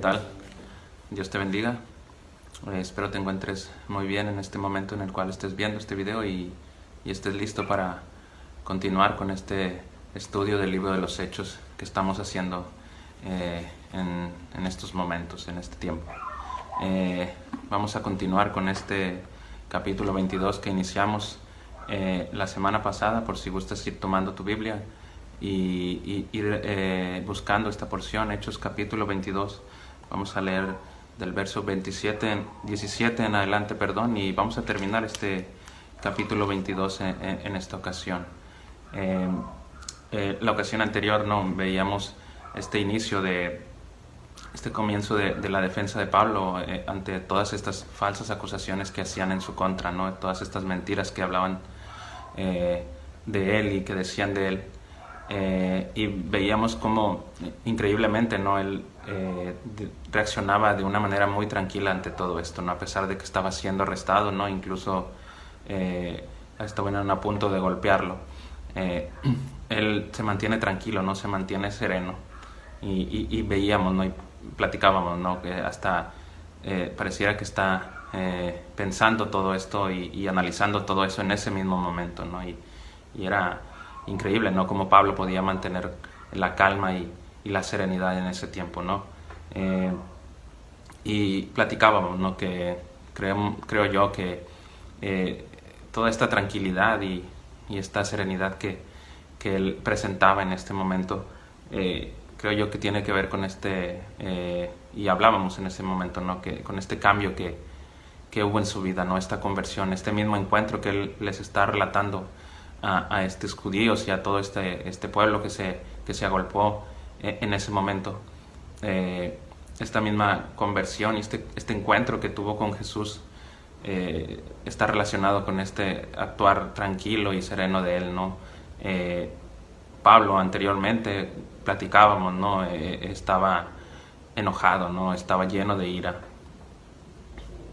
tal? Dios te bendiga. Espero te encuentres muy bien en este momento en el cual estés viendo este video y estés listo para continuar con este estudio del libro de los Hechos que estamos haciendo en estos momentos, en este tiempo. Vamos a continuar con este capítulo 22 que iniciamos la semana pasada, por si gustas ir tomando tu Biblia y ir buscando esta porción, Hechos capítulo 22. Vamos a leer del verso 17 en adelante, y vamos a terminar este capítulo 22 en esta ocasión. La ocasión anterior veíamos este inicio este comienzo de la defensa de Pablo ante todas estas falsas acusaciones que hacían en su contra, todas estas mentiras que hablaban de él y que decían de él. Y veíamos cómo increíblemente él reaccionaba de una manera muy tranquila ante todo esto, a pesar de que estaba siendo arrestado, incluso estaban a punto de golpearlo. Él se mantiene tranquilo, se mantiene sereno, y veíamos, y platicábamos, que hasta pareciera que está pensando todo esto y analizando todo eso en ese mismo momento, y era increíble, como Pablo podía mantener la calma y la serenidad en ese tiempo, y platicábamos, que creo yo que toda esta tranquilidad y esta serenidad que él presentaba en este momento, creo yo que tiene que ver con y hablábamos en ese momento, con este cambio que hubo en su vida, esta conversión, este mismo encuentro que él les está relatando a estos judíos y a todo este pueblo que se agolpó en ese momento. Esta misma conversión y este encuentro que tuvo con Jesús está relacionado con este actuar tranquilo y sereno de él, Pablo anteriormente platicábamos, estaba enojado, estaba lleno de ira.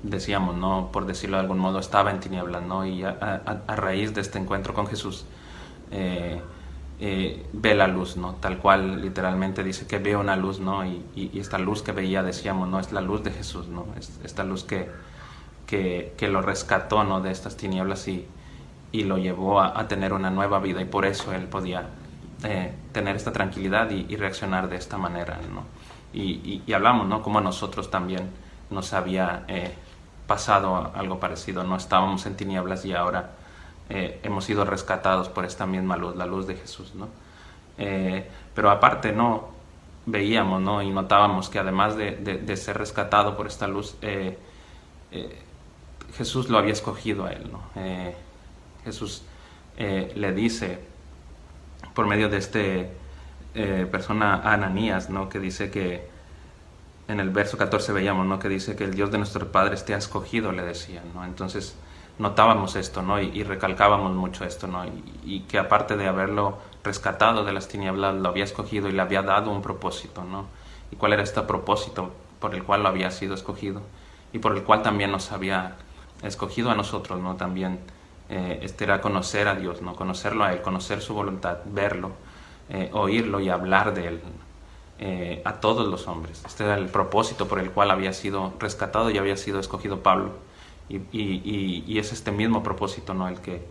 Decíamos, por decirlo de algún modo, estaba en tinieblas, y a raíz de este encuentro con Jesús ve la luz, tal cual literalmente dice que ve una luz, y esta luz que veía, decíamos, es la luz de Jesús, es esta luz que lo rescató, de estas tinieblas y lo llevó a tener una nueva vida, y por eso él podía tener esta tranquilidad y reaccionar de esta manera, y hablamos, como a nosotros también nos había pasado algo parecido, no estábamos en tinieblas y ahora hemos sido rescatados por esta misma luz, la luz de Jesús, pero aparte veíamos, y notábamos que además de ser rescatado por esta luz, Jesús lo había escogido a él, Jesús le dice por medio de persona Ananías, que dice que en el verso 14 veíamos, que dice que el Dios de nuestros padres te ha escogido, le decían, Entonces notábamos esto, y recalcábamos mucho esto, y que aparte de haberlo rescatado de las tinieblas, lo había escogido y le había dado un propósito, ¿Y cuál era este propósito por el cual lo había sido escogido y por el cual también nos había escogido a nosotros, También era conocer a Dios, conocerlo a Él, conocer su voluntad, verlo, oírlo y hablar de Él a todos los hombres. Este era el propósito por el cual había sido rescatado y había sido escogido Pablo, y es este mismo propósito, el que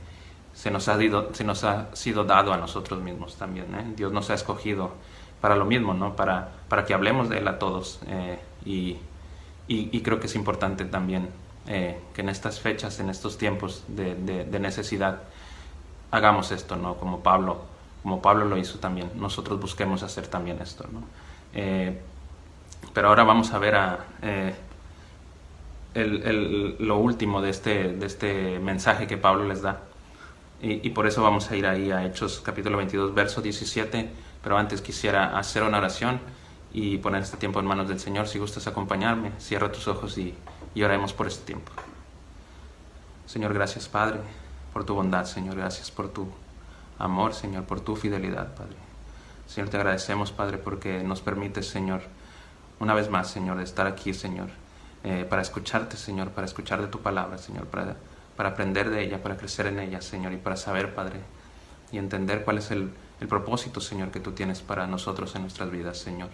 se nos ha sido dado a nosotros mismos también, Dios nos ha escogido para lo mismo, para que hablemos de Él a todos, y creo que es importante también que en estas fechas, en estos tiempos de necesidad, hagamos esto, como Pablo lo hizo también. Nosotros busquemos hacer también esto, pero ahora vamos a ver lo último de este mensaje que Pablo les da, y por eso vamos a ir ahí a Hechos capítulo 22 verso 17. Pero antes quisiera hacer una oración y poner este tiempo en manos del Señor. Si gustas acompañarme, cierra tus ojos y oremos por este tiempo. Señor, gracias, Padre, por tu bondad, Señor, gracias por tu amor, Señor, por tu fidelidad, Padre. Señor, te agradecemos, Padre, porque nos permites, Señor, una vez más, Señor, de estar aquí, Señor, para escucharte, Señor, para escuchar de tu palabra, Señor, para aprender de ella, para crecer en ella, Señor, y para saber, Padre, y entender cuál es el propósito, Señor, que tú tienes para nosotros en nuestras vidas, Señor.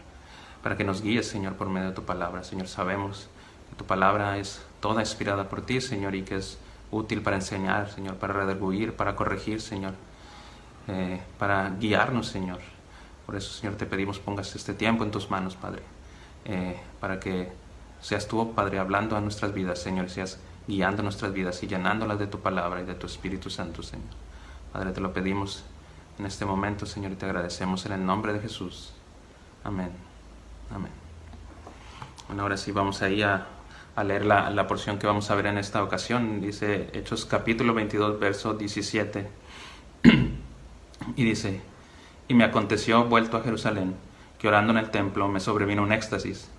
para que nos guíes, Señor, por medio de tu palabra. Señor, sabemos que tu palabra es toda inspirada por ti, Señor, y que es útil para enseñar, Señor, para redarguir, para corregir, Señor, para guiarnos, Señor. Por eso, Señor, te pedimos pongas este tiempo en tus manos, Padre, para que seas tú, Padre, hablando a nuestras vidas, Señor, seas guiando nuestras vidas y llenándolas de tu palabra y de tu Espíritu Santo, Señor. Padre, te lo pedimos en este momento, Señor, y te agradecemos en el nombre de Jesús. Amén. Amén. Bueno, ahora sí vamos ahí a leer la porción que vamos a ver en esta ocasión. Dice Hechos capítulo 22, verso 17. Y dice: y me aconteció, vuelto a Jerusalén, que orando en el templo me sobrevino un éxtasis,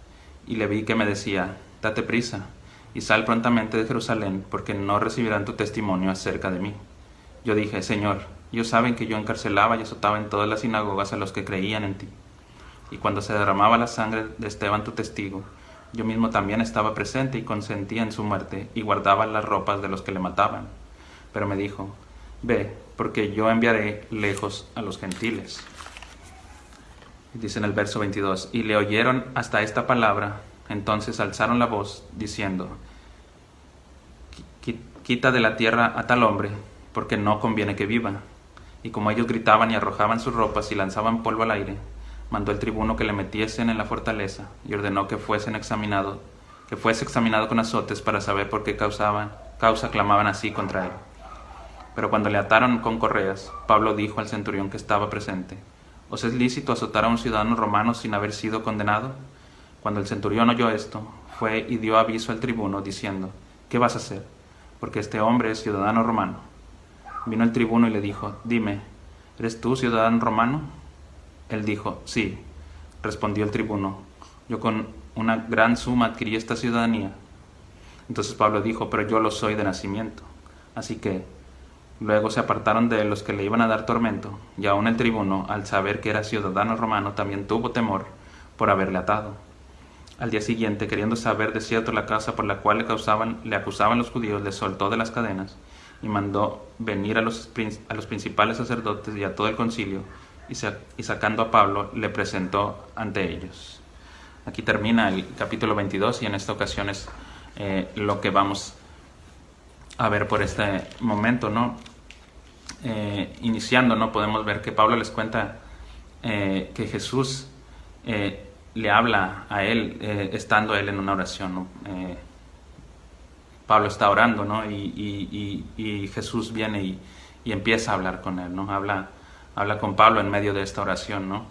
y le vi que me decía: date prisa, y sal prontamente de Jerusalén, porque no recibirán tu testimonio acerca de mí. Yo dije: Señor, ellos saben que yo encarcelaba y azotaba en todas las sinagogas a los que creían en ti. Y cuando se derramaba la sangre de Esteban tu testigo, yo mismo también estaba presente y consentía en su muerte, y guardaba las ropas de los que le mataban. Pero me dijo: ve, porque yo enviaré lejos a los gentiles. Dice en el verso 22, y le oyeron hasta esta palabra, entonces alzaron la voz, diciendo: quita de la tierra a tal hombre, porque no conviene que viva. Y como ellos gritaban y arrojaban sus ropas y lanzaban polvo al aire, mandó el tribuno que le metiesen en la fortaleza, y ordenó que fuese examinado con azotes para saber por qué causa clamaban así contra él. Pero cuando le ataron con correas, Pablo dijo al centurión que estaba presente: ¿os es lícito azotar a un ciudadano romano sin haber sido condenado? Cuando el centurión oyó esto, fue y dio aviso al tribuno, diciendo: ¿qué vas a hacer? Porque este hombre es ciudadano romano. Vino el tribuno y le dijo: dime, ¿eres tú ciudadano romano? Él dijo: sí. Respondió el tribuno: yo con una gran suma adquirí esta ciudadanía. Entonces Pablo dijo: pero yo lo soy de nacimiento. Así que luego se apartaron de él los que le iban a dar tormento, y aun el tribuno, al saber que era ciudadano romano, también tuvo temor por haberle atado. Al día siguiente, queriendo saber de cierto la causa por la cual le acusaban los judíos, le soltó de las cadenas y mandó venir a los principales sacerdotes y a todo el concilio, y sacando a Pablo le presentó ante ellos. Aquí termina el capítulo 22, y en esta ocasión es lo que vamos a ver por este momento, ¿no? Iniciando, ¿no? Podemos ver que Pablo les cuenta que Jesús le habla a él estando él en una oración, ¿no? Pablo está orando, ¿no? Y Jesús viene y empieza a hablar con él, ¿no? Habla con Pablo en medio de esta oración, ¿no?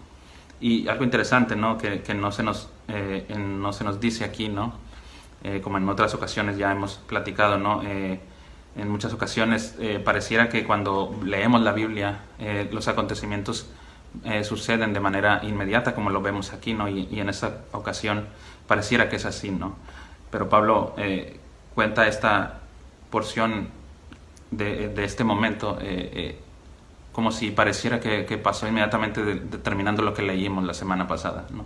Y algo interesante, ¿no? Que no se nos dice aquí, ¿no? Como en otras ocasiones ya hemos platicado, ¿no? En muchas ocasiones pareciera que cuando leemos la Biblia los acontecimientos suceden de manera inmediata, como lo vemos aquí, ¿no? Y en esta ocasión pareciera que es así, ¿no? Pero Pablo cuenta esta porción de este momento como si pareciera que pasó inmediatamente terminando lo que leímos la semana pasada, ¿no?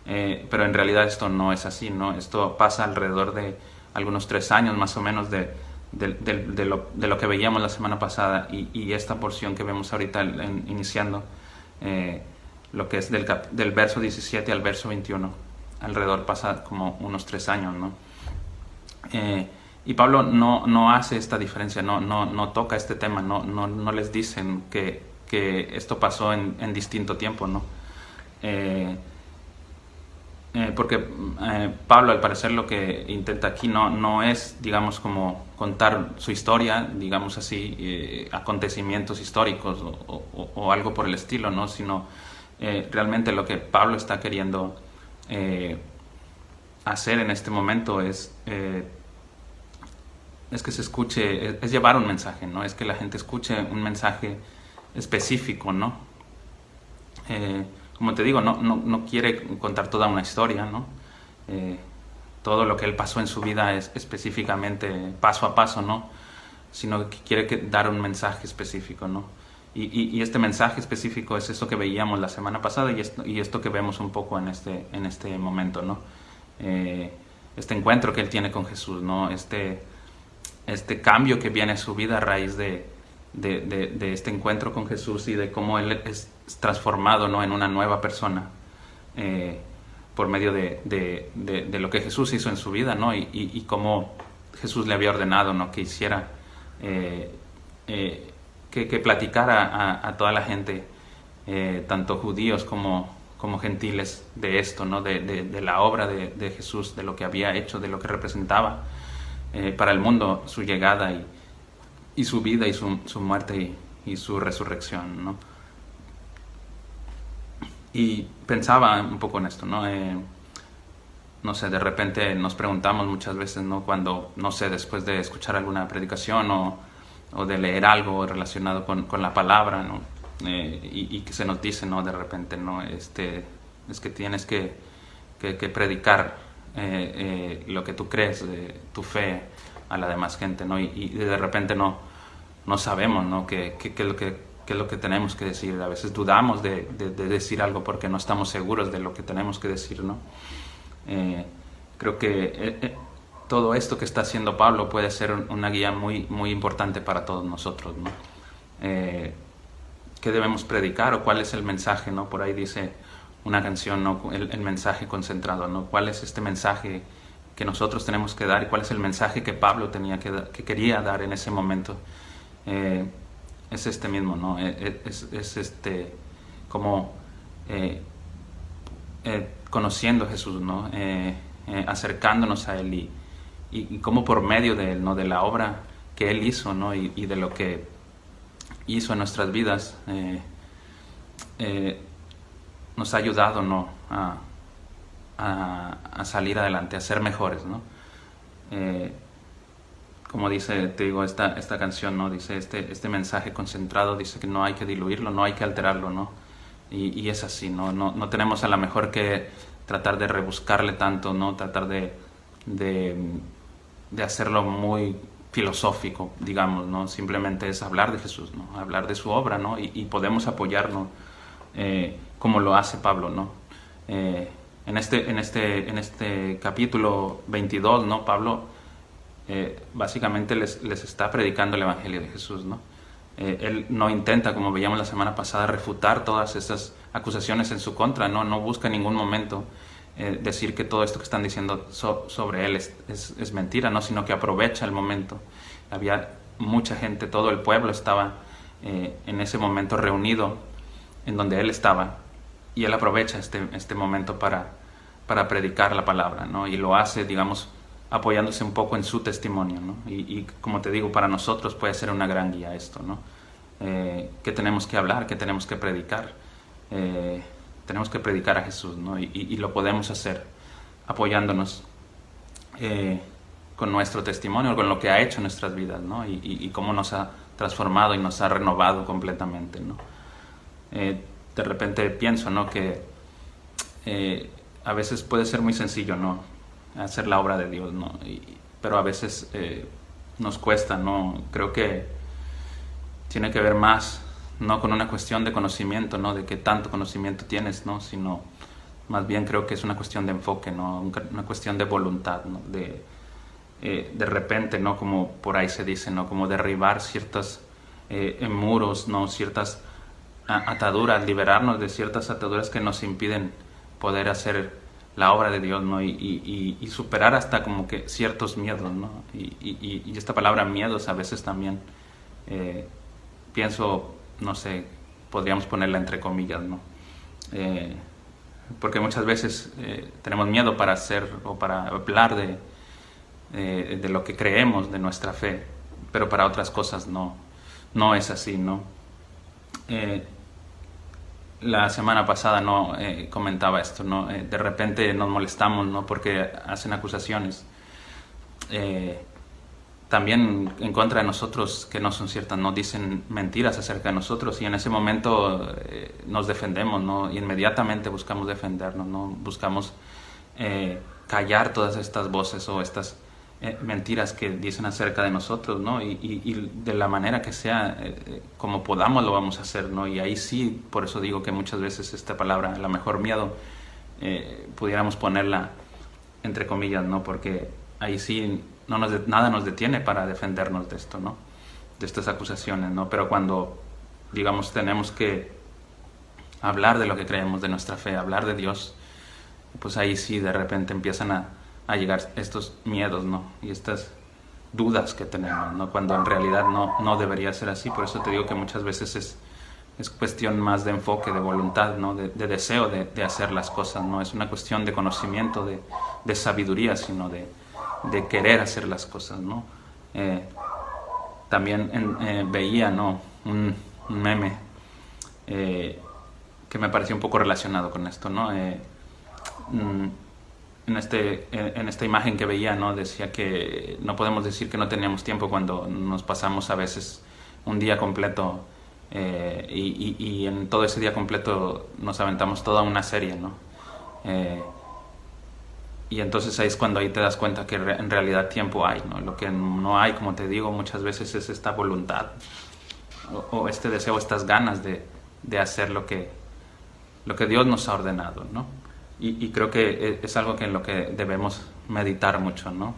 Pero en realidad esto no es así, ¿no? Esto pasa alrededor de algunos 3 años más o menos de lo que veíamos la semana pasada, y esta porción que vemos ahorita iniciando lo que es del verso 17 al verso 21, alrededor pasa como unos 3 años, ¿no? Y Pablo no hace esta diferencia, no toca este tema, no les dicen que esto pasó en distinto tiempo, ¿no? Porque Pablo, al parecer, lo que intenta aquí no es, digamos, como contar su historia, digamos así, acontecimientos históricos o algo por el estilo, ¿no? Sino realmente lo que Pablo está queriendo hacer en este momento es que se escuche, es llevar un mensaje, ¿no? Es que la gente escuche un mensaje específico, ¿no? Como te digo, no quiere contar toda una historia, ¿no? Todo lo que él pasó en su vida es específicamente paso a paso, ¿no? Sino que quiere dar un mensaje específico, ¿no? Y este mensaje específico es eso que veíamos la semana pasada y esto que vemos un poco en este momento, ¿no? Este encuentro que él tiene con Jesús, ¿no? Este cambio que viene a su vida a raíz de este encuentro con Jesús y de cómo él es transformado, ¿no? En una nueva persona por medio de lo que Jesús hizo en su vida, ¿no? Y cómo Jesús le había ordenado, ¿no? Que hiciera, que platicara a toda la gente, tanto judíos como gentiles, de esto, ¿no? De la obra de Jesús, de lo que había hecho, de lo que representaba para el mundo su llegada y su vida y su muerte y su resurrección, ¿no? Y pensaba un poco en esto, ¿no? No sé, de repente nos preguntamos muchas veces, ¿no? Cuando, no sé, después de escuchar alguna predicación o de leer algo relacionado con la palabra, ¿no? Y que se nos dice, ¿no? De repente, ¿no? Es que tienes que predicar lo que tú crees, tu fe a la demás gente, ¿no? Y de repente no sabemos, ¿no? ¿Qué es lo que tenemos que decir? A veces dudamos de decir algo porque no estamos seguros de lo que tenemos que decir, ¿no? Creo que todo esto que está haciendo Pablo puede ser una guía muy, muy importante para todos nosotros, ¿no? ¿Qué debemos predicar o cuál es el mensaje, ¿no? Por ahí dice una canción, ¿no? El mensaje concentrado, ¿no? ¿Cuál es este mensaje que nosotros tenemos que dar y cuál es el mensaje que Pablo que quería dar en ese momento? Es este mismo, ¿no? Es como conociendo a Jesús, ¿no? Acercándonos a Él y como por medio de Él, ¿no? De la obra que Él hizo, ¿no? Y de lo que hizo en nuestras vidas, nos ha ayudado, ¿no? A salir adelante, a ser mejores, ¿no? Como dice, te digo, esta canción, ¿no? Dice este mensaje concentrado, dice que no hay que diluirlo, no hay que alterarlo, ¿no? Y es así, ¿no? No tenemos a lo mejor que tratar de rebuscarle tanto, ¿no? Tratar de hacerlo muy filosófico, digamos, ¿no? Simplemente es hablar de Jesús, ¿no? Hablar de su obra, ¿no? Y podemos apoyarnos como lo hace Pablo, ¿no? En este capítulo 22, ¿no? Pablo básicamente les está predicando el Evangelio de Jesús, ¿no? Él no intenta, como veíamos la semana pasada, refutar todas estas acusaciones en su contra, no busca en ningún momento decir que todo esto que están diciendo sobre él es mentira, ¿no? Sino que aprovecha el momento. Había mucha gente, todo el pueblo estaba en ese momento reunido en donde él estaba, y él aprovecha este momento para predicar la palabra, ¿no? Y lo hace, digamos, apoyándose un poco en su testimonio, ¿no? Y como te digo, para nosotros puede ser una gran guía esto, ¿no? ¿Qué tenemos que hablar? ¿Qué tenemos que predicar? Tenemos que predicar a Jesús, ¿no? Y lo podemos hacer apoyándonos con nuestro testimonio, con lo que ha hecho en nuestras vidas, ¿no? Y cómo nos ha transformado y nos ha renovado completamente, ¿no? De repente pienso, ¿no? Que a veces puede ser muy sencillo, ¿no? Hacer la obra de Dios, ¿no? Pero a veces nos cuesta, ¿no? Creo que tiene que ver más, no con una cuestión de conocimiento, ¿no? De qué tanto conocimiento tienes, ¿no? Sino más bien creo que es una cuestión de enfoque, ¿no? Una cuestión de voluntad, ¿no? De repente, ¿no? Como por ahí se dice, ¿no? Como derribar ciertos muros, ¿no? Ciertas ataduras, liberarnos de ciertas ataduras que nos impiden poder hacer la obra de Dios, ¿no? Y superar hasta como que ciertos miedos, ¿no? Y esta palabra miedos a veces también pienso, no sé, podríamos ponerla entre comillas, ¿no? Porque muchas veces tenemos miedo para hacer o para hablar de lo que creemos, de nuestra fe, pero para otras cosas no es así, ¿no? La semana pasada comentaba esto, ¿no? De repente nos molestamos, ¿no? Porque hacen acusaciones también en contra de nosotros que no son ciertas, nos dicen mentiras acerca de nosotros, y en ese momento nos defendemos, ¿no? Inmediatamente buscamos defendernos, ¿no? Buscamos callar todas estas voces o estas mentiras que dicen acerca de nosotros, ¿no? Y de la manera que sea, como podamos lo vamos a hacer, ¿no? Y ahí sí, por eso digo que muchas veces esta palabra, la mejor miedo, pudiéramos ponerla entre comillas, ¿no? Porque ahí sí nada nos detiene para defendernos de esto, ¿no? De estas acusaciones, ¿no? Pero cuando, digamos, tenemos que hablar de lo que creemos, de nuestra fe, hablar de Dios, pues ahí sí de repente empiezan a llegar estos miedos, ¿no? Y estas dudas que tenemos, ¿no? Cuando en realidad no debería ser así. Por eso te digo que muchas veces es cuestión más de enfoque, de voluntad, ¿no? De deseo de hacer las cosas. No es una cuestión de conocimiento, de sabiduría, sino de querer hacer las cosas, ¿no? También veía, ¿no? un meme que me pareció un poco relacionado con esto, ¿no? En esta imagen que veía, ¿no? Decía que no podemos decir que no teníamos tiempo cuando nos pasamos a veces un día completo y en todo ese día completo nos aventamos toda una serie, ¿no? Y entonces ahí es cuando ahí te das cuenta que en realidad tiempo hay, ¿no? Lo que no hay, como te digo, muchas veces es esta voluntad o este deseo, estas ganas de hacer lo que Dios nos ha ordenado, ¿no? Y creo que es algo en lo que debemos meditar mucho, ¿no?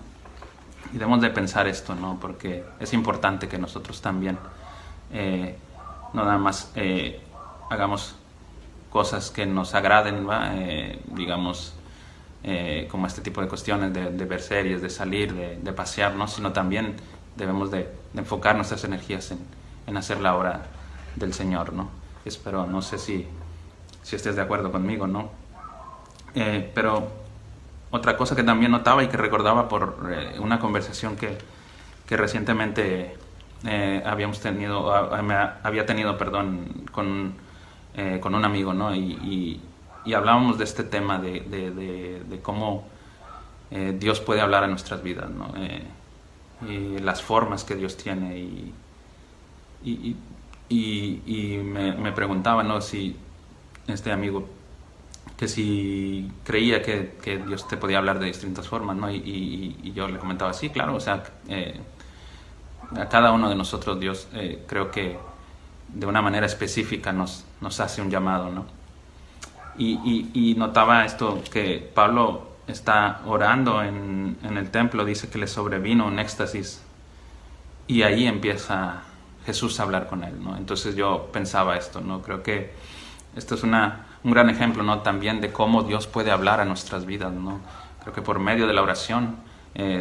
Y debemos de pensar esto, ¿no? Porque es importante que nosotros también no nada más hagamos cosas que nos agraden, ¿va? Digamos, como este tipo de cuestiones de ver series, de salir, de pasear, ¿no? Sino también debemos de enfocar nuestras energías en hacer la obra del Señor, ¿no? Espero, no sé si estés de acuerdo conmigo, ¿no? Pero otra cosa que también notaba y que recordaba por una conversación que recientemente había tenido, perdón, con un amigo, ¿no? Y hablábamos de este tema de cómo Dios puede hablar a nuestras vidas, ¿no? Y las formas que Dios tiene y me preguntaba, ¿no? Si este amigo, que si creía que Dios te podía hablar de distintas formas, ¿no? Y yo le comentaba, sí, claro, o sea, a cada uno de nosotros Dios creo que de una manera específica nos hace un llamado, ¿no? Y notaba esto, que Pablo está orando en el templo, dice que le sobrevino un éxtasis y ahí empieza Jesús a hablar con él, ¿no? Entonces yo pensaba esto, ¿no? Creo que esto es un gran ejemplo, ¿no? También de cómo Dios puede hablar a nuestras vidas, ¿no? Creo que por medio de la oración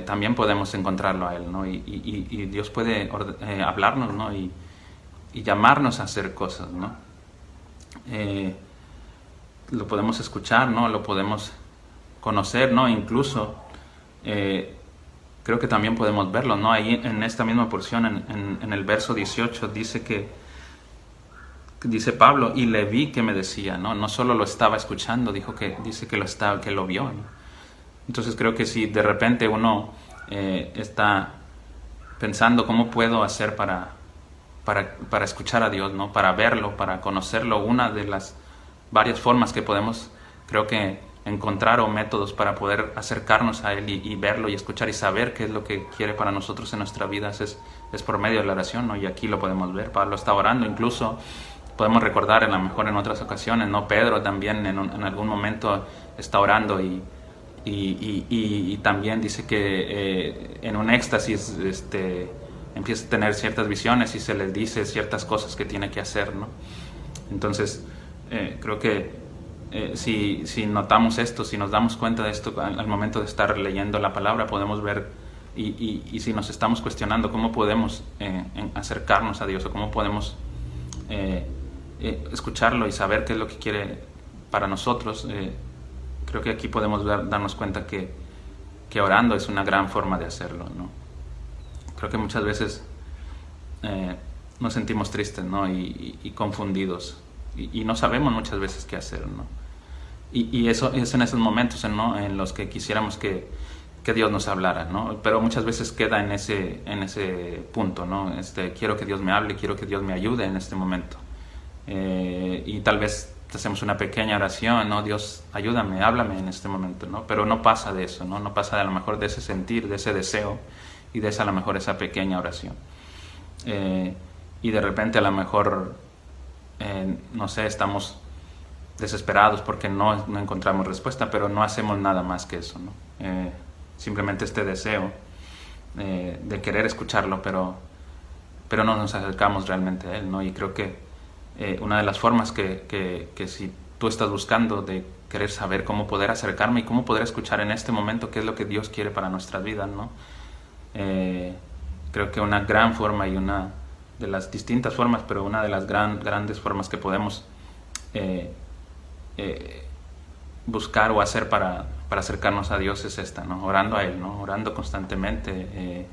también podemos encontrarlo a Él, ¿no? Y Dios puede hablarnos, ¿no? Y llamarnos a hacer cosas, ¿no? Lo podemos escuchar, ¿no? Lo podemos conocer, ¿no? Incluso creo que también podemos verlo, ¿no? Ahí en esta misma porción, en el verso 18, dice Pablo, y le vi que me decía, ¿no? No solo lo estaba escuchando, dice que lo vio, ¿no? Entonces creo que si de repente uno está pensando cómo puedo hacer para escuchar a Dios, ¿no? Para verlo, para conocerlo, una de las varias formas que podemos, creo que, encontrar o métodos para poder acercarnos a Él y verlo y escuchar y saber qué es lo que quiere para nosotros en nuestra vida es por medio de la oración, ¿no? Y aquí lo podemos ver, Pablo está orando, incluso podemos recordar a lo mejor en otras ocasiones, ¿no? Pedro también en algún momento está orando y también dice que en un éxtasis empieza a tener ciertas visiones y se les dice ciertas cosas que tiene que hacer, ¿no? Entonces creo que si notamos esto, si nos damos cuenta de esto al momento de estar leyendo la palabra, podemos ver y si nos estamos cuestionando cómo podemos acercarnos a Dios o cómo podemos escucharlo y saber qué es lo que quiere para nosotros, creo que aquí podemos darnos cuenta que orando es una gran forma de hacerlo, ¿no? Creo que muchas veces nos sentimos tristes, ¿no? y confundidos y no sabemos muchas veces qué hacer, ¿no? Y eso es en esos momentos, ¿no? En los que quisiéramos que Dios nos hablara, ¿no? Pero muchas veces queda en ese punto, ¿no? Quiero que Dios me hable, quiero que Dios me ayude en este momento. Y tal vez hacemos una pequeña oración, ¿no? Dios, ayúdame, háblame en este momento, ¿no? Pero no pasa de eso, ¿no? No pasa a lo mejor de ese sentir, de ese deseo y de a lo mejor esa pequeña oración. Y de repente a lo mejor, no sé, estamos desesperados porque no encontramos respuesta, pero no hacemos nada más que eso, ¿no? Simplemente este deseo de querer escucharlo, pero no nos acercamos realmente a Él, ¿no? Y creo que una de las formas que si tú estás buscando, de querer saber cómo poder acercarme y cómo poder escuchar en este momento qué es lo que Dios quiere para nuestras vidas, ¿no? Creo que una gran forma y una de las distintas formas, pero una de las grandes formas que podemos buscar o hacer para acercarnos a Dios es esta, ¿no? Orando a Él, ¿no? Orando constantemente,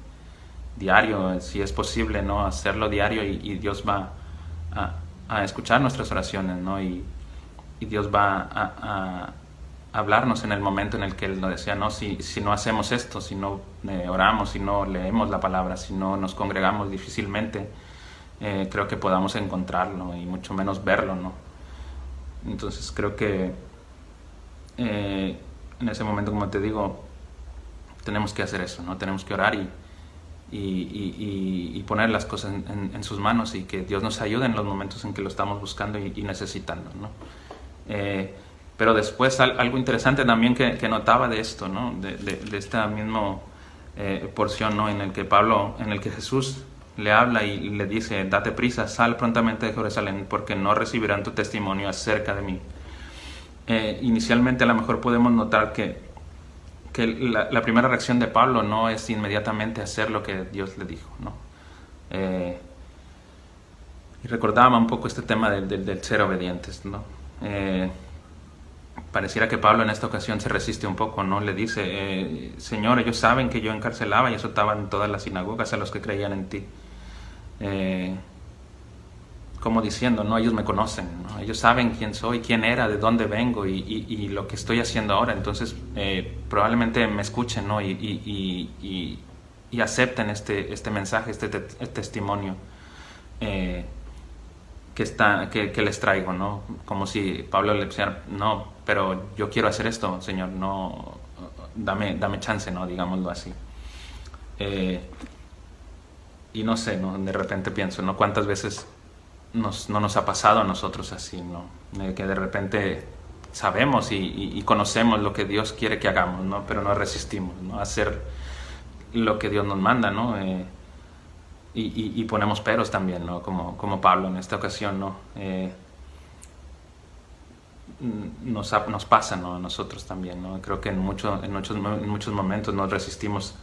diario, si es posible, ¿no? Hacerlo diario y Dios va a escuchar nuestras oraciones, ¿no? Y Dios va a hablarnos en el momento en el que Él nos decía, no, si no hacemos esto, si no oramos, si no leemos la palabra, si no nos congregamos, difícilmente creo que podamos encontrarlo y mucho menos verlo, ¿no? Entonces creo que en ese momento, como te digo, tenemos que hacer eso, ¿no? Tenemos que orar y poner las cosas en sus manos y que Dios nos ayude en los momentos en que lo estamos buscando y necesitando, ¿no? Pero después algo interesante también que notaba de esto, ¿no? De esta misma porción, ¿no? En el que Jesús le habla y le dice, date prisa, sal prontamente de Jerusalén porque no recibirán tu testimonio acerca de mí. Inicialmente a lo mejor podemos notar que la primera reacción de Pablo no es inmediatamente hacer lo que Dios le dijo, ¿no? Y recordaba un poco este tema del ser obedientes, ¿no? Pareciera que Pablo en esta ocasión se resiste un poco, ¿no? Le dice, Señor, ellos saben que yo encarcelaba y azotaba en todas las sinagogas a los que creían en ti. Como diciendo, no, ellos me conocen, ¿no? Ellos saben quién soy, quién era, de dónde vengo y lo que estoy haciendo ahora. Entonces probablemente me escuchen, ¿no? y acepten este mensaje, este testimonio que les traigo, ¿no? Como si Pablo le dijera, no, pero yo quiero hacer esto, Señor, no, dame chance, ¿no? Digámoslo así. Y no sé, ¿no? De repente pienso, ¿no? ¿Cuántas veces no nos ha pasado a nosotros así, ¿no? Que de repente sabemos y conocemos lo que Dios quiere que hagamos, ¿no? Pero no resistimos, ¿no? A hacer lo que Dios nos manda, ¿no? Y ponemos peros también, ¿no? Como Pablo en esta ocasión, ¿no? Nos pasa, ¿no? A nosotros también, ¿no? Creo que en muchos momentos nos resistimos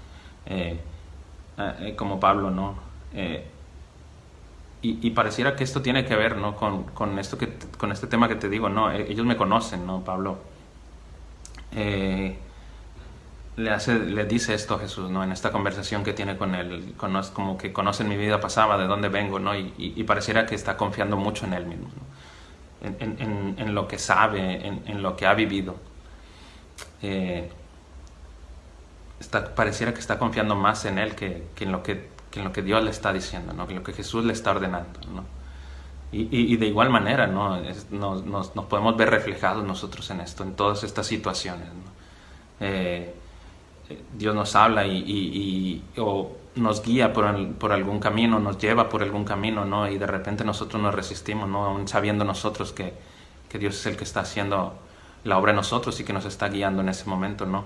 como Pablo, ¿no? Y pareciera que esto tiene que ver, ¿no? con este tema que te digo, ¿no? Ellos me conocen, ¿no? Pablo le dice esto a Jesús, ¿no? En esta conversación que tiene con él, como que conocen mi vida pasada, de dónde vengo, ¿no? Y pareciera que está confiando mucho en él mismo, ¿no? En lo que sabe, en lo que ha vivido. Pareciera que está confiando más en él que en lo que Dios le está diciendo, ¿no? Que lo que Jesús le está ordenando, ¿no? Y de igual manera, ¿no? Nos podemos ver reflejados nosotros en esto, en todas estas situaciones, ¿no? Dios nos habla o nos guía por algún camino, nos lleva por algún camino, ¿no? Y de repente nosotros nos resistimos, ¿no? Aún sabiendo nosotros que Dios es el que está haciendo la obra en nosotros y que nos está guiando en ese momento, ¿no?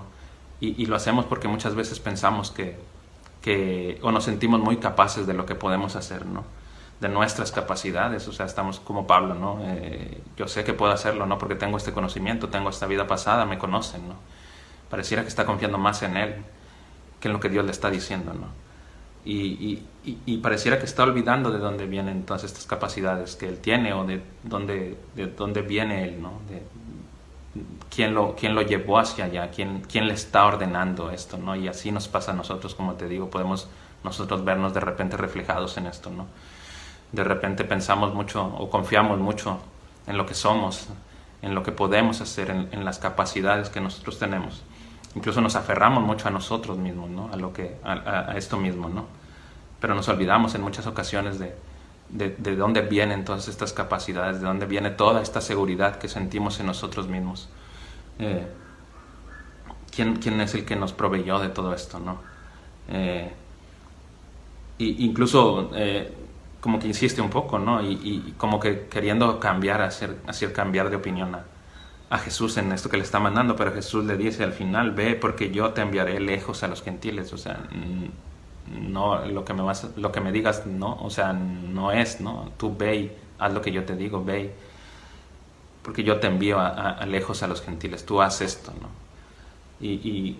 Y lo hacemos porque muchas veces pensamos o nos sentimos muy capaces de lo que podemos hacer, ¿no? De nuestras capacidades, o sea, estamos como Pablo, ¿no? Yo sé que puedo hacerlo, ¿no? Porque tengo este conocimiento, tengo esta vida pasada, me conocen, ¿no? Pareciera que está confiando más en él que en lo que Dios le está diciendo, ¿no? Y pareciera que está olvidando de dónde vienen todas estas capacidades que él tiene o de dónde viene él, ¿no? ¿Quién lo llevó hacia allá? ¿Quién le está ordenando esto, ¿no? Y así nos pasa a nosotros, como te digo, podemos nosotros vernos de repente reflejados en esto, ¿no? De repente pensamos mucho o confiamos mucho en lo que somos, en lo que podemos hacer, en las capacidades que nosotros tenemos. Incluso nos aferramos mucho a nosotros mismos, ¿no? A esto mismo, ¿no? Pero nos olvidamos en muchas ocasiones de dónde vienen todas estas capacidades, de dónde viene toda esta seguridad que sentimos en nosotros mismos. ¿Quién es el que nos proveyó de todo esto, ¿no? Incluso como que insiste un poco, ¿no? Y como que queriendo hacer cambiar de opinión a Jesús en esto que le está mandando, pero Jesús le dice al final, ve porque yo te enviaré lejos a los gentiles, o sea, no lo que me digas, no, o sea, no es, ¿no? Tú ve y haz lo que yo te digo, ve porque yo te envío a lejos a los gentiles, tú haz esto, ¿no? Y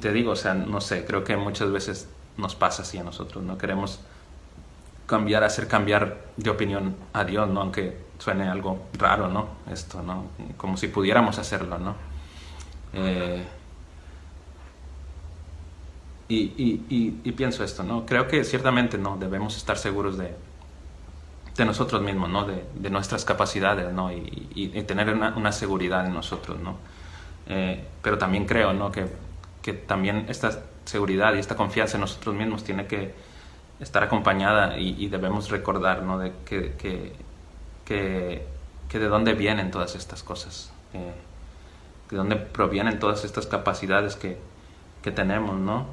te digo, o sea, no sé, creo que muchas veces nos pasa así a nosotros, ¿no? Queremos hacer cambiar de opinión a Dios, ¿no? Aunque suene algo raro, ¿no? Esto, ¿no? Como si pudiéramos hacerlo, ¿no? Y pienso esto, ¿no? Creo que ciertamente, ¿no? Debemos estar seguros de nosotros mismos, ¿no? De nuestras capacidades, ¿no? Y tener una seguridad en nosotros, ¿no? Pero también creo, ¿no? Que también esta seguridad y esta confianza en nosotros mismos tiene que estar acompañada y debemos recordar, ¿no? De que de dónde vienen todas estas cosas, de dónde provienen todas estas capacidades que tenemos, ¿no?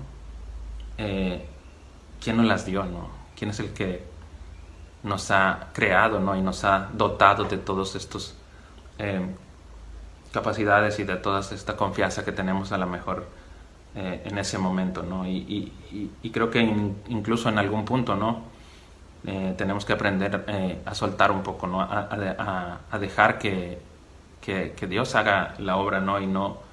¿Quién nos las dio, ¿no? ¿Quién es el que nos ha creado, ¿no? Y nos ha dotado de todos estos capacidades y de toda esta confianza que tenemos a lo mejor en ese momento, ¿no? Y creo que incluso en algún punto, ¿no? Tenemos que aprender a soltar un poco, ¿no? A dejar que Dios haga la obra, ¿no? Y no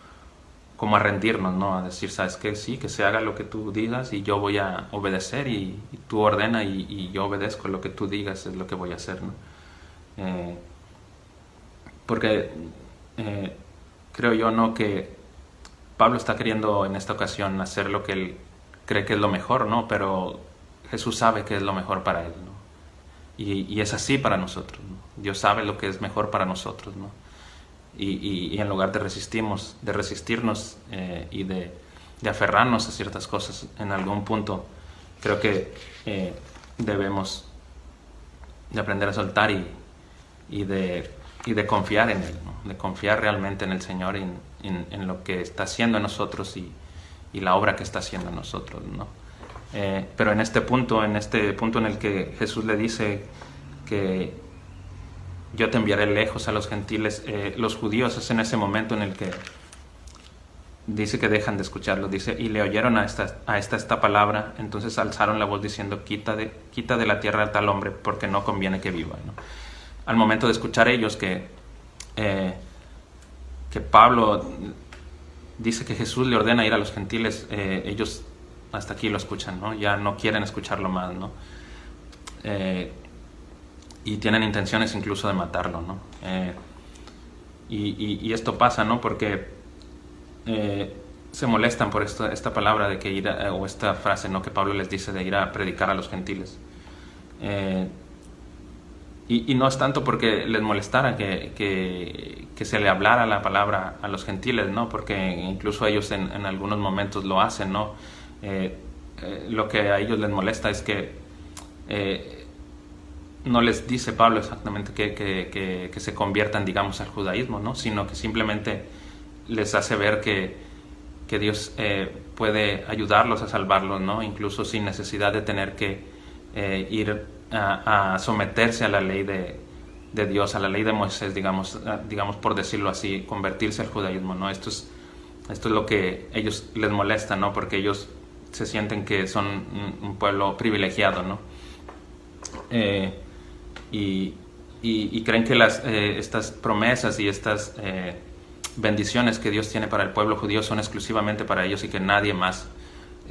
como a rendirnos, ¿no? A decir, ¿sabes qué? Sí, que se haga lo que tú digas y yo voy a obedecer y tú ordena y yo obedezco lo que tú digas, es lo que voy a hacer, ¿no? Porque creo yo, ¿no? Que Pablo está queriendo en esta ocasión hacer lo que él cree que es lo mejor, ¿no? Pero Jesús sabe que es lo mejor para él, ¿no? Y es así para nosotros, ¿no? Dios sabe lo que es mejor para nosotros, ¿no? Y en lugar de resistirnos y de aferrarnos a ciertas cosas en algún punto, creo que debemos de aprender a soltar y de confiar en Él, ¿no? De confiar realmente en el Señor, en lo que está haciendo en nosotros y la obra que está haciendo en nosotros, ¿no? Pero en este punto en el que Jesús le dice que yo te enviaré lejos a los gentiles, los judíos es en ese momento en el que dice que dejan de escucharlo, dice, y le oyeron a esta palabra, entonces alzaron la voz diciendo, quita de la tierra a tal hombre, porque no conviene que viva, ¿no? Al momento de escuchar ellos que Pablo dice que Jesús le ordena ir a los gentiles, ellos hasta aquí lo escuchan, ¿no? Ya no quieren escucharlo más, ¿no? Y tienen intenciones incluso de matarlo, ¿no? Y esto pasa, ¿no? Porque se molestan por esta palabra de que o esta frase, ¿no? Que Pablo les dice de ir a predicar a los gentiles. Y no es tanto porque les molestara que se le hablara la palabra a los gentiles, ¿no? Porque incluso ellos en algunos momentos lo hacen, ¿no? Lo que a ellos les molesta es que no les dice Pablo exactamente que se conviertan, digamos, al judaísmo, ¿no? Sino que simplemente les hace ver que Dios puede ayudarlos a salvarlos, ¿no? Incluso sin necesidad de tener que ir a someterse a la ley de Dios, a la ley de Moisés, digamos por decirlo así, convertirse al judaísmo, ¿no? Esto es lo que ellos les molesta, ¿no? Porque ellos se sienten que son un pueblo privilegiado, ¿no? Y creen que estas promesas y estas bendiciones que Dios tiene para el pueblo judío son exclusivamente para ellos y que nadie más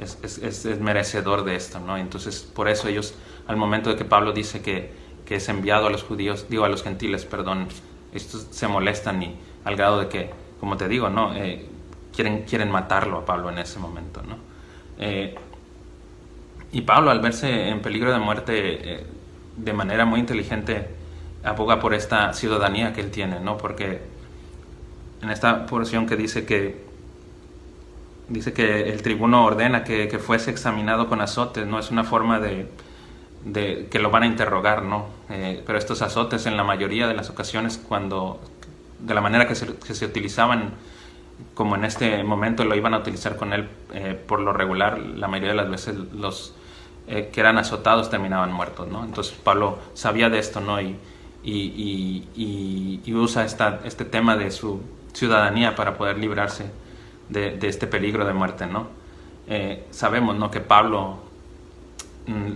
es merecedor de esto, ¿no? Entonces, por eso ellos, al momento de que Pablo dice que es enviado a los judíos, a los gentiles, perdón, estos se molestan y al grado de que, como te digo, ¿no? Quieren matarlo a Pablo en ese momento, ¿no? Y Pablo, al verse en peligro de muerte, de manera muy inteligente, aboga por esta ciudadanía que él tiene, ¿no? Porque en esta porción que dice que el tribuno ordena que fuese examinado con azotes, ¿no? Es una forma de que lo van a interrogar, ¿no? Pero estos azotes, en la mayoría de las ocasiones, de la manera que se utilizaban, como en este momento lo iban a utilizar con él, por lo regular, la mayoría de las veces los que eran azotados terminaban muertos, ¿no? Entonces Pablo sabía de esto, ¿no? Y usa este tema de su ciudadanía para poder librarse de este peligro de muerte, ¿no? Sabemos, ¿no? Que Pablo,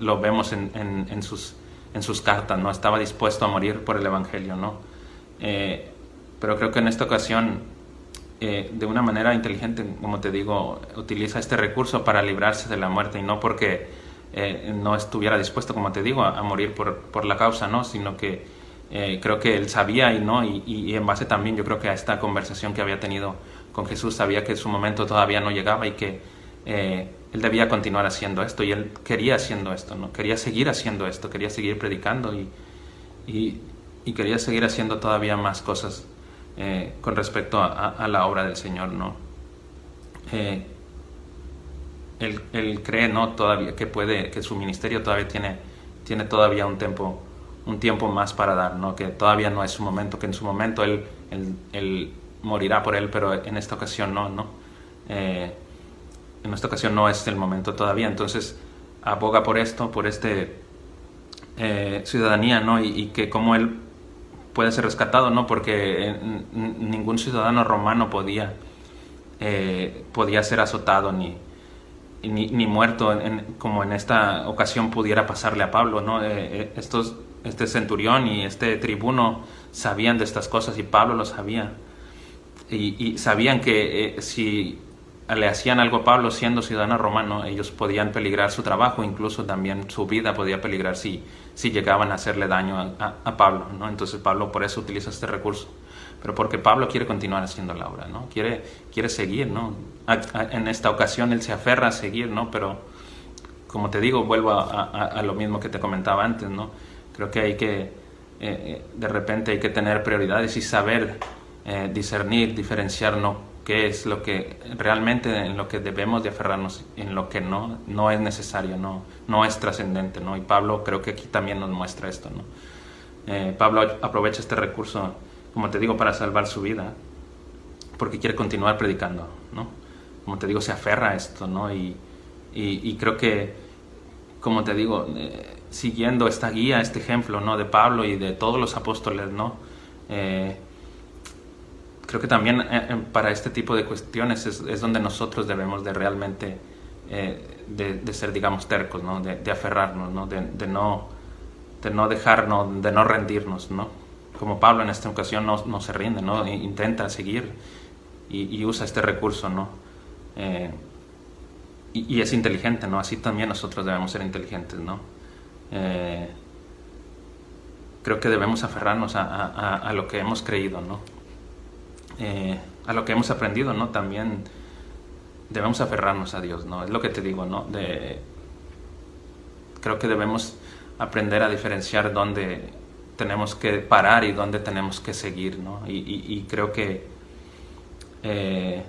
lo vemos en sus cartas, ¿no? Estaba dispuesto a morir por el evangelio, ¿no? Pero creo que en esta ocasión, de una manera inteligente, como te digo, utiliza este recurso para librarse de la muerte, y no porque no estuviera dispuesto, como te digo, a morir por la causa, ¿no? Sino que creo que él sabía, y en base también, yo creo que a esta conversación que había tenido con Jesús, sabía que su momento todavía no llegaba, y que él debía continuar haciendo esto, y él quería haciendo esto, ¿no? Quería seguir haciendo esto, quería seguir predicando, y quería seguir haciendo todavía más cosas con respecto a la obra del Señor, ¿no? Él cree, ¿no?, todavía que su ministerio todavía tiene todavía un tiempo más para dar, ¿no? Que todavía no es su momento, que en su momento él morirá por él, pero en esta ocasión no. En esta ocasión no es el momento todavía. Entonces aboga por esto, por ciudadanía, ¿no? Y que como él puede ser rescatado, ¿no? Porque ningún ciudadano romano podía ser azotado ni muerto como en esta ocasión pudiera pasarle a Pablo, ¿no? Este centurión y este tribuno sabían de estas cosas, y Pablo lo sabía, y sabían que si le hacían algo a Pablo siendo ciudadano romano, ellos podían peligrar su trabajo, incluso también su vida podía peligrar si llegaban a hacerle daño a Pablo, ¿no? Entonces Pablo por eso utiliza este recurso, pero porque Pablo quiere continuar haciendo la obra, ¿no? Quiere seguir, ¿no? En esta ocasión él se aferra a seguir, ¿no? Pero como te digo, vuelvo a lo mismo que te comentaba antes, ¿no? Creo que hay que, de repente hay que tener prioridades y saber discernir, diferenciar, ¿no?, qué es lo que realmente en lo que debemos de aferrarnos, en lo que no es necesario, no es trascendente, ¿no? Y Pablo creo que aquí también nos muestra esto, ¿no? Pablo aprovecha este recurso, como te digo, para salvar su vida, porque quiere continuar predicando, ¿no? Como te digo, se aferra a esto, ¿no? Y creo que, como te digo, siguiendo esta guía, este ejemplo, ¿no?, de Pablo y de todos los apóstoles, ¿no? Creo que también para este tipo de cuestiones es donde nosotros debemos de realmente de ser, digamos, tercos, ¿no? De aferrarnos, ¿no? De no dejarnos, de no rendirnos, ¿no? Como Pablo en esta ocasión no se rinde, ¿no? Intenta seguir y usa este recurso, ¿no? Y es inteligente, ¿no? Así también nosotros debemos ser inteligentes, ¿no? Creo que debemos aferrarnos a lo que hemos creído, ¿no? A lo que hemos aprendido, ¿no? También debemos aferrarnos a Dios, ¿no? Es lo que te digo, ¿no? Creo que debemos aprender a diferenciar dónde tenemos que parar y dónde tenemos que seguir, ¿no? Y creo que este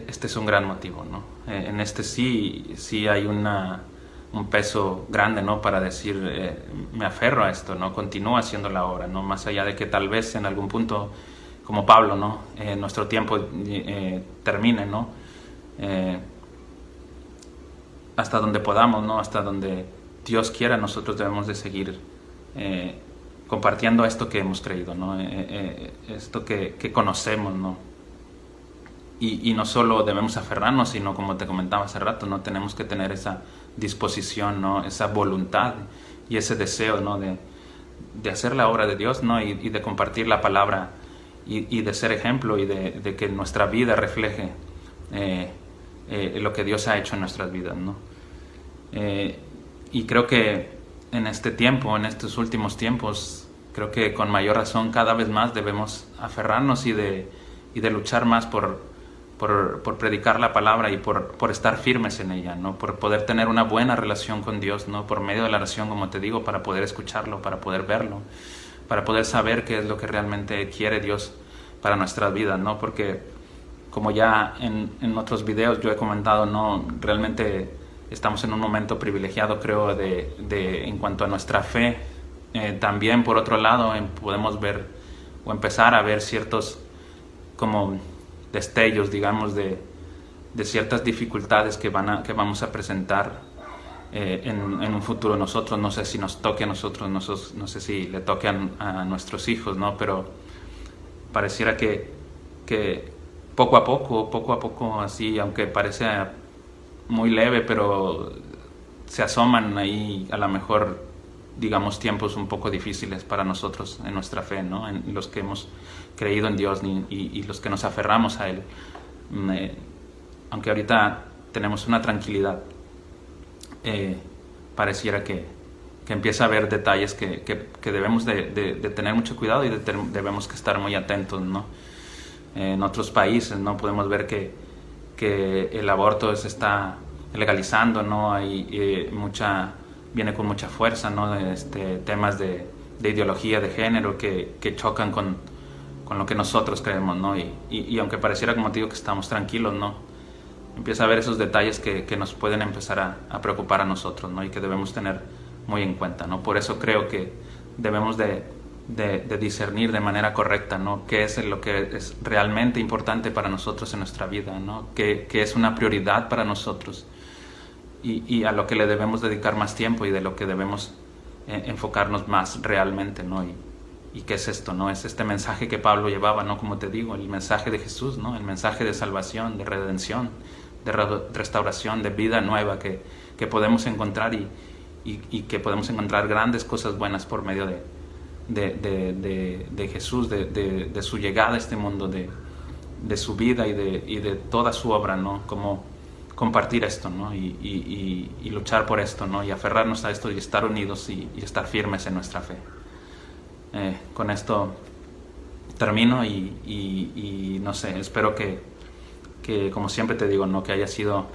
es un gran motivo, ¿no? En este sí hay un peso grande, ¿no? Para decir, me aferro a esto, ¿no? Continúo haciendo la obra, ¿no? Más allá de que tal vez en algún punto, como Pablo, ¿no? Nuestro tiempo termine, ¿no? Hasta donde podamos, ¿no? Hasta donde Dios quiera, nosotros debemos de seguir compartiendo esto que hemos creído, ¿no? Esto que conocemos, ¿no? Y no solo debemos aferrarnos, sino, como te comentaba hace rato, ¿no? Tenemos que tener esa disposición, ¿no? Esa voluntad y ese deseo, ¿no? de hacer la obra de Dios, ¿no? Y de compartir la palabra y de ser ejemplo, y de que nuestra vida refleje lo que Dios ha hecho en nuestras vidas, ¿no? Y creo que en este tiempo, en estos últimos tiempos, creo que con mayor razón cada vez más debemos aferrarnos y de luchar más por predicar la palabra y por estar firmes en ella, ¿no? Por poder tener una buena relación con Dios, ¿no? Por medio de la oración, como te digo, para poder escucharlo, para poder verlo, para poder saber qué es lo que realmente quiere Dios para nuestras vidas, ¿no? Porque, como ya en otros videos yo he comentado, ¿no? Realmente estamos en un momento privilegiado, creo, en cuanto a nuestra fe. También, por otro lado, podemos ver o empezar a ver ciertos como destellos, digamos, de ciertas dificultades que vamos a presentar en un futuro nosotros. No sé si nos toque a nosotros, no sé si le toque a nuestros hijos, ¿no? Pero pareciera que poco a poco, así, aunque parece muy leve, pero se asoman ahí a lo mejor digamos, tiempos un poco difíciles para nosotros en nuestra fe, ¿no? En los que hemos creído en Dios y los que nos aferramos a Él. Aunque ahorita tenemos una tranquilidad, pareciera que empieza a haber detalles que debemos de tener mucho cuidado y debemos que estar muy atentos, ¿no? En otros países, ¿no? Podemos ver que el aborto se está legalizando, ¿no? Hay viene con mucha fuerza, ¿no? Temas de ideología de género que chocan con lo que nosotros creemos, ¿no? Y aunque pareciera, como te digo, que estamos tranquilos, ¿no? Empieza a haber esos detalles que nos pueden empezar a preocupar a nosotros, ¿no? Y que debemos tener muy en cuenta, ¿no? Por eso creo que debemos de discernir de manera correcta, ¿no? Qué es lo que es realmente importante para nosotros en nuestra vida, ¿no? Qué es una prioridad para nosotros y a lo que le debemos dedicar más tiempo y de lo que debemos enfocarnos más realmente, ¿no? Y qué es esto, ¿no? Es este mensaje que Pablo llevaba, ¿no? Como te digo, el mensaje de Jesús, ¿no? El mensaje de salvación, de redención, de restauración, de vida nueva que podemos encontrar y que podemos encontrar grandes cosas buenas por medio de Jesús, de su llegada a este mundo, de su vida y de toda su obra, ¿no? Como compartir esto, ¿no? Y luchar por esto, ¿no? Y aferrarnos a esto y estar unidos y estar firmes en nuestra fe. Con esto termino y no sé, espero que como siempre te digo, ¿no? Que haya sido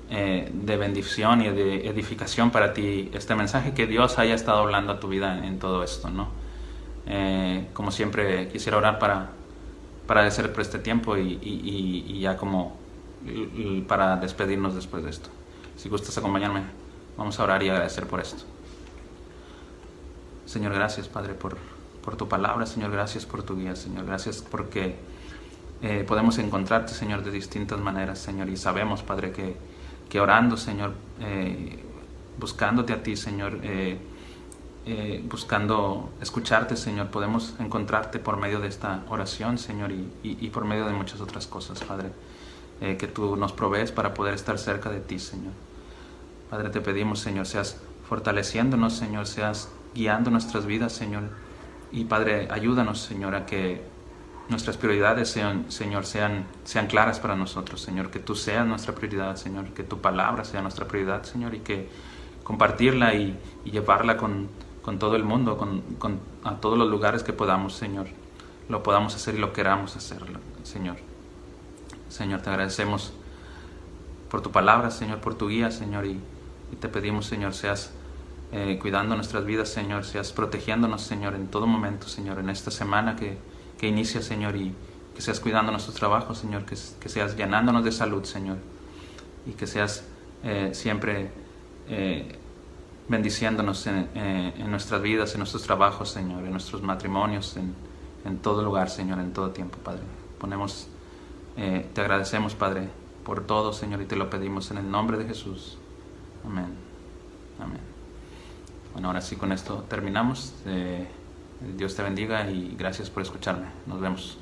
de bendición y de edificación para ti este mensaje, que Dios haya estado hablando a tu vida en todo esto, ¿no? Como siempre quisiera orar para agradecer por este tiempo y ya como para despedirnos después de esto. Si gustas acompañarme, vamos a orar y agradecer por esto. Señor, gracias, Padre, por tu palabra. Señor, gracias por tu guía. Señor, gracias porque podemos encontrarte, Señor, de distintas maneras, Señor, y sabemos, Padre, que orando, Señor, buscándote a ti, Señor, buscando escucharte, Señor, podemos encontrarte por medio de esta oración, Señor, y por medio de muchas otras cosas, Padre, que tú nos provees para poder estar cerca de ti, Señor. Padre, te pedimos, Señor, seas fortaleciéndonos, Señor, seas guiando nuestras vidas, Señor, y Padre, ayúdanos, Señor, a que nuestras prioridades sean claras para nosotros, Señor, que tú seas nuestra prioridad, Señor, que tu palabra sea nuestra prioridad, Señor, y que compartirla y llevarla con todo el mundo, a todos los lugares que podamos, Señor, lo podamos hacer y lo queramos hacerlo, Señor. Señor, te agradecemos por tu palabra, Señor, por tu guía, Señor, y te pedimos, Señor, seas cuidando nuestras vidas, Señor, seas protegiéndonos, Señor, en todo momento, Señor, en esta semana que inicia, Señor, y que seas cuidando nuestros trabajos, Señor, que seas llenándonos de salud, Señor, y que seas siempre bendiciéndonos en nuestras vidas, en nuestros trabajos, Señor, en nuestros matrimonios, en todo lugar, Señor, en todo tiempo, Padre. Te agradecemos, Padre, por todo, Señor, y te lo pedimos en el nombre de Jesús. Amén. Amén. Bueno, ahora sí, con esto terminamos. Dios te bendiga y gracias por escucharme. Nos vemos.